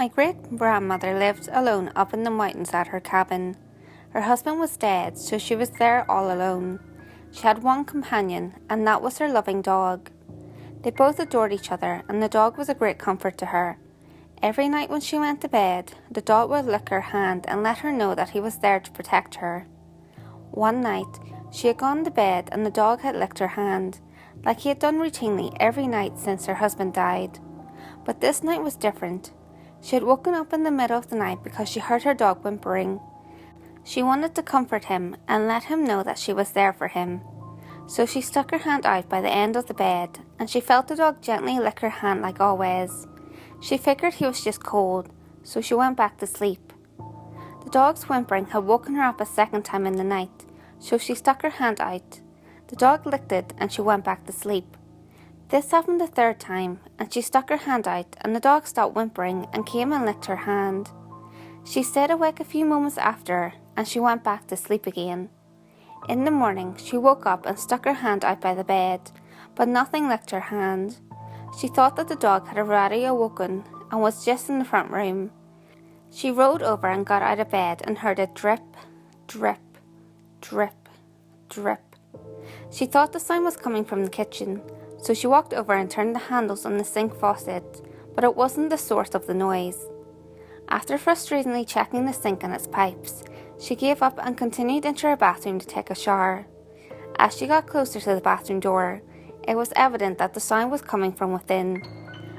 My great-grandmother lived alone up in the mountains at her cabin. Her husband was dead, so she was there all alone. She had one companion, and that was her loving dog. They both adored each other, and the dog was a great comfort to her. Every night when she went to bed, the dog would lick her hand and let her know that he was there to protect her. One night, she had gone to bed and the dog had licked her hand, like he had done routinely every night since her husband died. But this night was different. She had woken up in the middle of the night because she heard her dog whimpering. She wanted to comfort him and let him know that she was there for him. So she stuck her hand out by the end of the bed, and she felt the dog gently lick her hand like always. She figured he was just cold, so she went back to sleep. The dog's whimpering had woken her up a second time in the night, so she stuck her hand out. The dog licked it and she went back to sleep. This happened the third time, and she stuck her hand out and the dog stopped whimpering and came and licked her hand. She stayed awake a few moments after, and she went back to sleep again. In the morning, she woke up and stuck her hand out by the bed, but nothing licked her hand. She thought that the dog had already awoken and was just in the front room. She rolled over and got out of bed and heard it drip, drip, drip, drip. She thought the sound was coming from the kitchen, so she walked over and turned the handles on the sink faucet, but it wasn't the source of the noise. After frustratingly checking the sink and its pipes, she gave up and continued into her bathroom to take a shower. As she got closer to the bathroom door, it was evident that the sound was coming from within.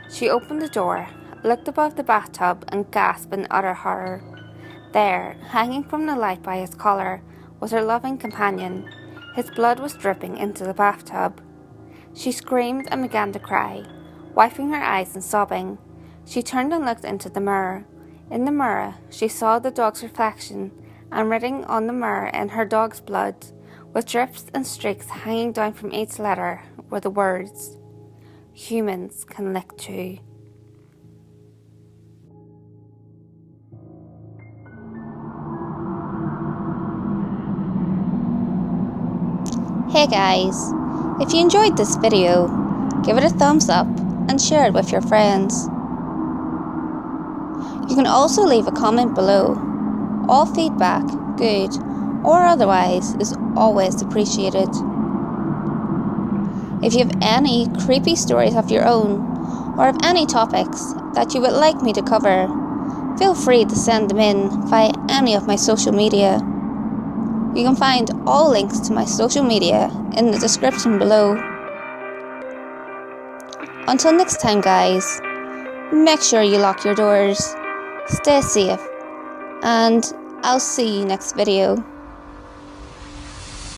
She opened the door, looked above the bathtub, and gasped in utter horror. There, hanging from the light by his collar, was her loving companion. His blood was dripping into the bathtub. She screamed and began to cry, wiping her eyes and sobbing. She turned and looked into the mirror. In the mirror, she saw the dog's reflection, and written on the mirror in her dog's blood, with drips and streaks hanging down from each letter, were the words, "Humans can lick too." Hey guys, if you enjoyed this video, give it a thumbs up and share it with your friends. You can also leave a comment below. All feedback, good or otherwise, is always appreciated. If you have any creepy stories of your own, or have any topics that you would like me to cover, feel free to send them in via any of my social media. You can find all links to my social media in the description below. Until next time guys, make sure you lock your doors, stay safe, and I'll see you next video.